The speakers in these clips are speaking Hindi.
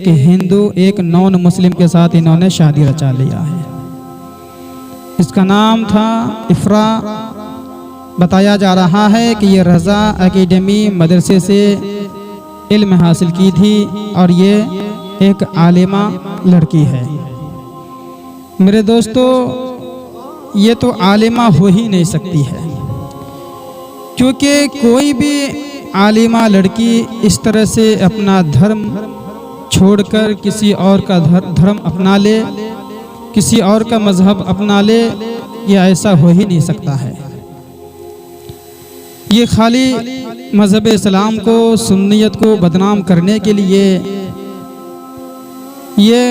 एक हिंदू एक नॉन मुस्लिम के साथ इन्होंने शादी रचा लिया है। इसका नाम था इफ्रा। बताया जा रहा है कि ये रज़ा एकेडमी मदरसे से इल्म हासिल की थी और ये एक आलिमा लड़की है। मेरे दोस्तों, ये तो आलिमा हो ही नहीं सकती है, क्योंकि कोई भी आलिमा लड़की इस तरह से अपना धर्म छोड़कर किसी और का धर्म अपना ले, किसी और का मजहब अपना ले, ये ऐसा हो ही नहीं सकता है। ये खाली मजहब इस्लाम को, सुन्नियत को बदनाम करने के लिए ये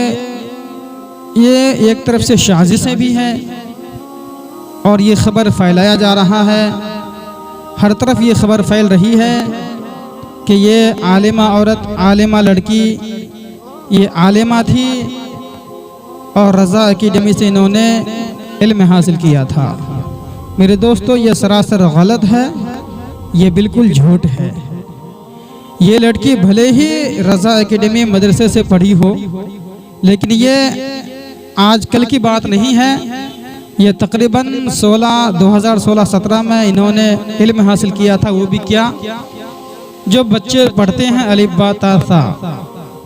एक तरफ से साजिशें भी हैं और ये खबर फैलाया जा रहा है। हर तरफ ये खबर फैल रही है कि ये आलिमा औरत, आलिमा लड़की, ये आलिमा थी और रज़ा एकेडमी से इन्होंने इल्म हासिल किया था। मेरे दोस्तों, ये सरासर गलत है, ये बिल्कुल झूठ है। ये लड़की भले ही रज़ा एकेडमी मदरसे से पढ़ी हो, लेकिन ये आजकल की बात नहीं है। ये तकरीबन 2016-17 में इन्होंने इल्म हासिल किया था। वो भी क्या, जो बच्चे पढ़ते हैं अलिफ बा ता सा,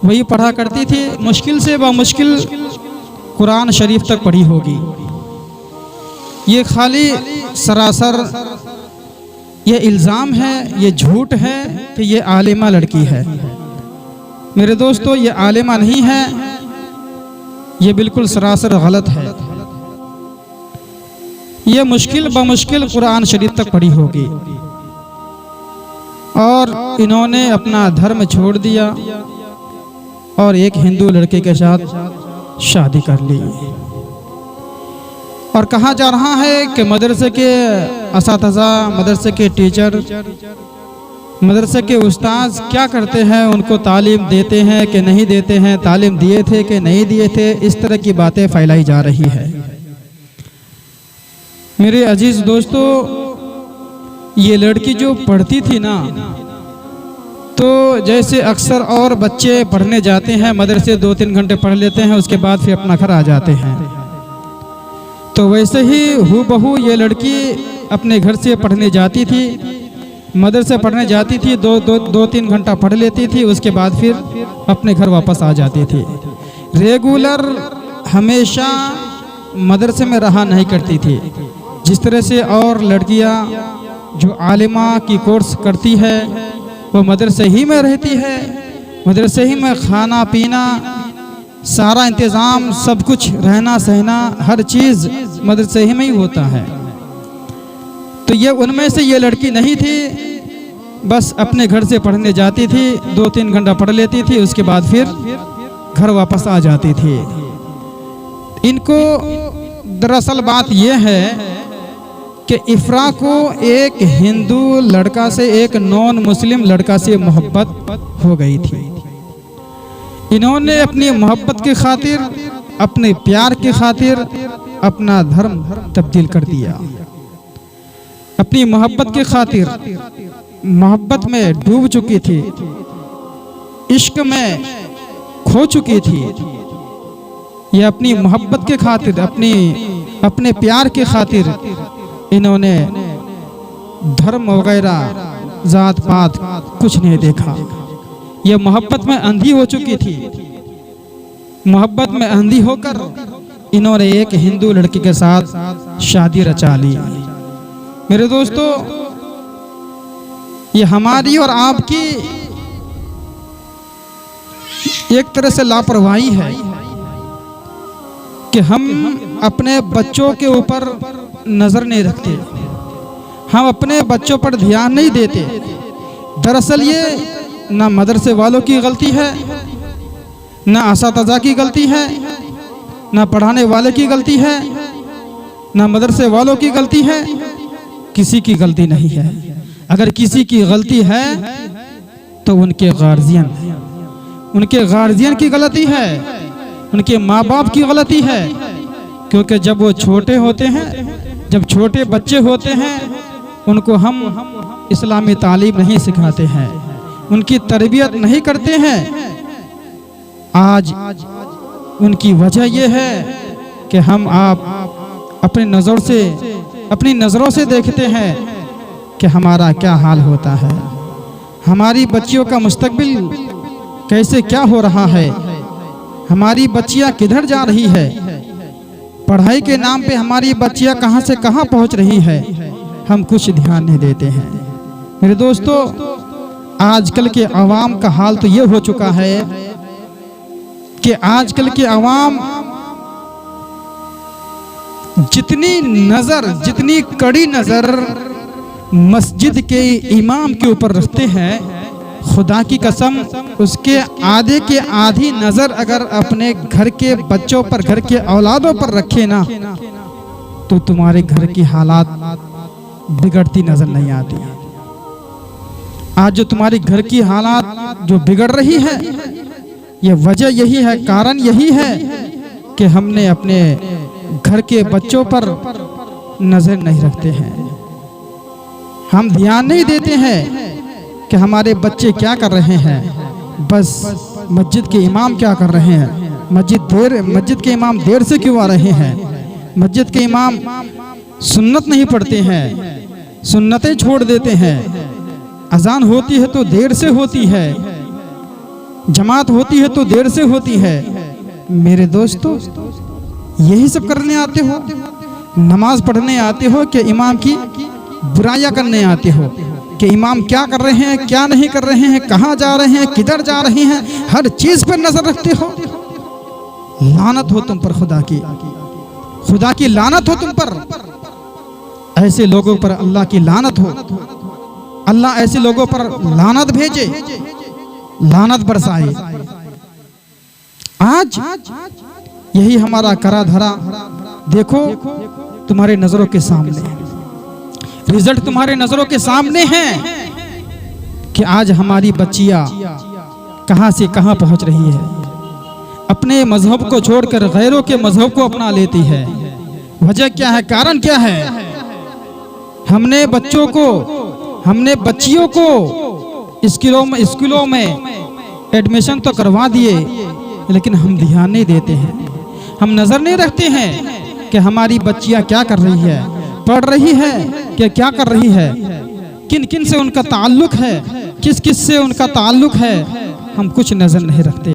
वही पढ़ा करती थी। मुश्किल से मुश्किल कुरान शरीफ तक पढ़ी होगी। ये खाली सरासर ये इल्ज़ाम है, ये झूठ है कि ये आलिमा लड़की है। मेरे दोस्तों, ये आलिमा नहीं है, ये बिल्कुल सरासर गलत है। ये मुश्किल बमुश्किल कुरान शरीफ तक पढ़ी होगी और इन्होंने अपना धर्म छोड़ दिया और एक हिंदू लड़के के साथ शादी कर ली। और कहा जा रहा है कि मदरसे के असातिज़ा, मदरसे के टीचर, मदरसे के उस्ताद क्या करते हैं, उनको तालीम देते हैं कि नहीं देते हैं, तालीम दिए थे कि नहीं दिए थे, इस तरह की बातें फैलाई जा रही है। मेरे अजीज दोस्तों, ये लड़की जो पढ़ती थी ना, तो जैसे अक्सर और बच्चे पढ़ने जाते हैं मदरसे, 2-3 घंटे पढ़ लेते हैं, उसके बाद फिर अपना घर आ जाते हैं, तो वैसे ही हूबहू ये लड़की अपने घर से पढ़ने जाती थी, मदरसे पढ़ने जाती थी, 2-3 घंटा पढ़ लेती थी, उसके बाद फिर अपने घर वापस आ जाती थी। रेगुलर हमेशा मदरसे में रहा नहीं करती थी। जिस तरह से और लड़कियां जो आलिमा की कोर्स करती है वो मदरसे ही में रहती है, मदरसे ही में खाना पीना, सारा इंतज़ाम, सब कुछ, रहना सहना, हर चीज़ मदरसे ही में ही होता है। तो ये उनमें से ये लड़की नहीं थी, बस अपने घर से पढ़ने जाती थी, 2-3 घंटा पढ़ लेती थी, उसके बाद फिर घर वापस आ जाती थी। इनको दरअसल बात यह है कि इफ्रा को एक हिंदू लड़का से, एक नॉन मुस्लिम लड़का से मोहब्बत हो गई थी। इन्होंने अपनी मोहब्बत की खातिर, अपने प्यार की खातिर अपना धर्म तब्दील कर दिया। अपनी मोहब्बत की खातिर मोहब्बत में डूब चुकी थी, इश्क में खो चुकी थी। ये अपनी मोहब्बत के खातिर, अपने प्यार के खातिर इन्होंने धर्म वगैरह, जात पात कुछ नहीं देखा। ये मोहब्बत में अंधी हो चुकी थी। मोहब्बत में अंधी होकर इन्होंने एक हिंदू लड़की के साथ शादी रचा ली। मेरे दोस्तों, ये हमारी और आपकी एक तरह से लापरवाही है कि हम अपने बच्चों के ऊपर नजर नहीं रखते, हम अपने बच्चों पर ध्यान नहीं देते। दरअसल ये ना मदरसे वालों की गलती है, ना असातिज़ा की गलती है, ना पढ़ाने वाले की गलती है, ना मदरसे वालों की गलती है, किसी की गलती नहीं है। अगर किसी की गलती है तो उनके गार्जियन की गलती है, उनके माँ बाप की गलती है। क्योंकि जब वो छोटे होते हैं, जब छोटे बच्चे होते हैं, उनको हम इस्लामी तालीम नहीं सिखाते हैं, उनकी तरबियत नहीं करते हैं, आज उनकी वजह यह है कि हम आप अपनी नज़रों से देखते हैं कि हमारा क्या हाल होता है, हमारी बच्चियों का मुस्तकबिल कैसे क्या हो रहा है, हमारी बच्चियां किधर जा रही है, पढ़ाई के नाम पे हमारी बच्चियां कहां से कहां पहुंच रही है, हम कुछ ध्यान नहीं देते हैं। मेरे दोस्तों, आजकल के अवाम का हाल तो ये हो चुका है कि आजकल के अवाम जितनी कड़ी नजर मस्जिद के इमाम के ऊपर रखते हैं, खुदा की कसम उसके आधे के आधी नजर अगर अपने घर के बच्चों पर, घर के औलादों पर रखे ना, तो तुम्हारे घर की हालात बिगड़ती नजर नहीं आती। आज जो तुम्हारी घर की हालात जो बिगड़ रही है, ये वजह यही है, कारण यही है कि हमने अपने घर के बच्चों पर नजर नहीं रखते हैं। हम ध्यान नहीं देते हैं कि हमारे बच्चे क्या कर रहे हैं, बस मस्जिद के इमाम क्या कर रहे हैं, मस्जिद के इमाम देर से क्यों आ रहे हैं, मस्जिद के इमाम सुन्नत नहीं पढ़ते हैं, सुन्नतें छोड़ देते हैं, अजान होती है तो देर से होती है, जमात होती है तो देर से होती है। मेरे दोस्तों, यही सब करने आते हो, नमाज पढ़ने आते हो कि इमाम की बुराइयां करने आते हो कि इमाम क्या कर रहे हैं, क्या नहीं कर रहे हैं, कहां जा रहे हैं, किधर जा रहे हैं, हर चीज पर नजर रखते हो। लानत हो तुम पर, खुदा की लानत हो तुम पर। ऐसे लोगों पर अल्लाह की लानत हो। अल्लाह ऐसे लोगों पर लानत भेजे, लानत बरसाए। आज यही हमारा करा धरा देखो तुम्हारे नजरों के सामने, रिजल्ट तुम्हारे नजरों के सामने है कि आज हमारी बच्चियां कहां से कहां पहुंच रही है, अपने मजहब को छोड़कर गैरों के मजहब को अपना लेती है। वजह क्या है, कारण क्या है? हमने बच्चियों को स्कूलों में एडमिशन तो करवा दिए, लेकिन हम ध्यान नहीं देते हैं, हम नजर नहीं रखते हैं कि हमारी बच्चियां क्या कर रही है, पढ़ रही है कि क्या कर रही है, किन किन से उनका ताल्लुक है, किस किस से उनका ताल्लुक है, हम कुछ नजर नहीं रखते।